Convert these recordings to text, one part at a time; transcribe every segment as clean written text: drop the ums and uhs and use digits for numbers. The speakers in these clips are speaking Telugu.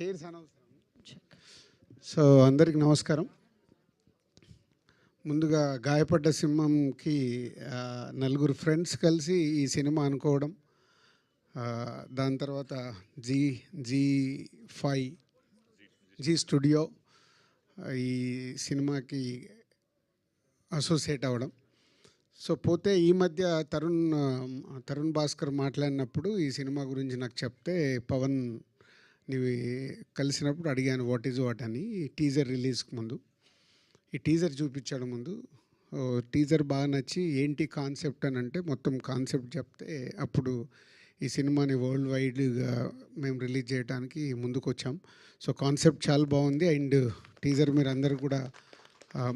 చైర్స్ అనవసరం. సో అందరికి నమస్కారం. ముందుగా గాయపడ్డ సింహంకి నలుగురు ఫ్రెండ్స్ కలిసి ఈ సినిమా అనుకోవడం, దాని తర్వాత జీ స్టూడియో ఈ సినిమాకి అసోసియేట్ అవ్వడం. సో పోతే ఈ మధ్య తరుణ్ భాస్కర్ మాట్లాడినప్పుడు ఈ సినిమా గురించి నాకు చెప్తే, పవన్ నీవి కలిసినప్పుడు అడిగాను వాట్ ఈజ్ వాట్ అని. టీజర్ రిలీజ్కి ముందు ఈ టీజర్ చూపించడం ముందు టీజర్ బాగా నచ్చి ఏంటి కాన్సెప్ట్ అని అంటే మొత్తం కాన్సెప్ట్ చెప్తే, అప్పుడు ఈ సినిమాని వరల్డ్ వైడ్గా మేము రిలీజ్ చేయడానికి ముందుకు వచ్చాం. సో కాన్సెప్ట్ చాలా బాగుంది అండ్ టీజర్ మీరు అందరు కూడా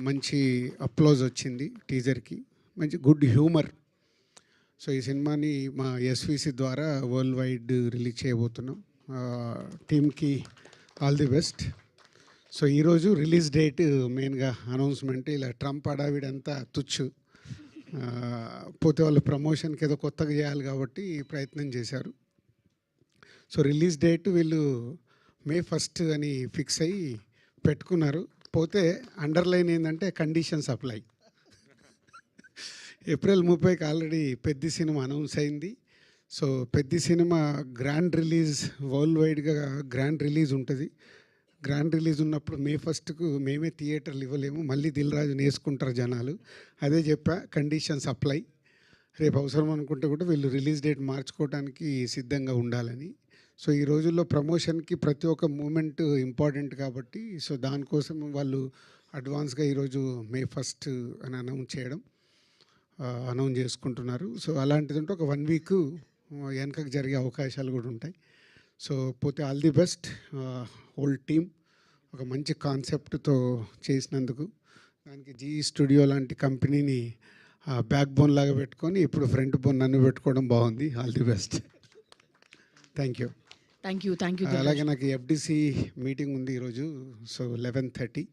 మంచి అప్లోజ్ వచ్చింది టీజర్కి, మంచి గుడ్ హ్యూమర్. సో ఈ సినిమాని మా ఎస్విసి ద్వారా వరల్డ్ వైడ్ రిలీజ్ చేయబోతున్నాం. టీమ్కి ఆల్ ది బెస్ట్. సో ఈరోజు రిలీజ్ డేట్ మెయిన్గా అనౌన్స్మెంట్, ఇలా ట్రంప్ అడావిడంతా తుచ్చు, పోతే వాళ్ళు ప్రమోషన్కి ఏదో కొత్తగా చేయాలి కాబట్టి ప్రయత్నం చేశారు. సో రిలీజ్ డేట్ వీళ్ళు May 1 అని ఫిక్స్ అయ్యి పెట్టుకున్నారు. పోతే అండర్లైన్ ఏంటంటే కండిషన్స్ అప్లై. April 30కి ఆల్రెడీ పెద్ద సినిమా అనౌన్స్ అయింది. సో పెద్ద సినిమా గ్రాండ్ రిలీజ్, వరల్డ్ వైడ్గా గ్రాండ్ రిలీజ్ ఉంటుంది. గ్రాండ్ రిలీజ్ ఉన్నప్పుడు May 1కు మేమే థియేటర్లు ఇవ్వలేము, మళ్ళీ దిల్ రాజుని వేసుకుంటారు జనాలు. అదే చెప్పా, కండిషన్స్ అప్లై. రేపు అవసరం అనుకుంటే కూడా వీళ్ళు రిలీజ్ డేట్ మార్చుకోవడానికి సిద్ధంగా ఉండాలని. సో ఈ రోజుల్లో ప్రమోషన్కి ప్రతి ఒక్క మూమెంట్ ఇంపార్టెంట్ కాబట్టి, సో దానికోసం వాళ్ళు అడ్వాన్స్గా ఈరోజు May 1 అని అనౌన్స్ చేసుకుంటున్నారు. సో అలాంటిది ఉంటే ఒక 1 వీక్ వెనకకు జరిగే అవకాశాలు కూడా ఉంటాయి. సో పోతే all the best whole team, ఒక మంచి కాన్సెప్ట్తో చేసినందుకు. దానికి జీ స్టూడియో లాంటి కంపెనీని బ్యాక్ బోన్ లాగా పెట్టుకొని ఇప్పుడు ఫ్రంట్ బోన్ నన్ను పెట్టుకోవడం బాగుంది. All the best. Thank you. అలాగే నాకు ఎఫ్డిసి మీటింగ్ ఉంది ఈరోజు. So 11:30.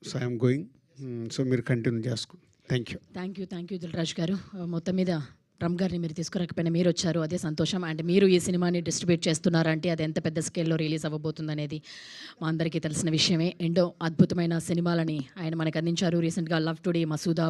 So I'm going. So మీరు కంటిన్యూ చేసుకోండి. థ్యాంక్ యూ దిల్రాజ్ గారు. మొత్తం మీద రామ్ గారిని మీరు తీసుకురాకపోయినా మీరు వచ్చారు, అదే సంతోషం. అండ్ మీరు ఈ సినిమాని డిస్ట్రిబ్యూట్ చేస్తున్నారంటే అది ఎంత పెద్ద స్కేల్లో రిలీజ్ అవ్వబోతుంది అనేది మా అందరికీ తెలిసిన విషయమే. ఎన్నో అద్భుతమైన సినిమాలని ఆయన మనకు అందించారు. రీసెంట్గా లవ్ టుడే, మసూదా,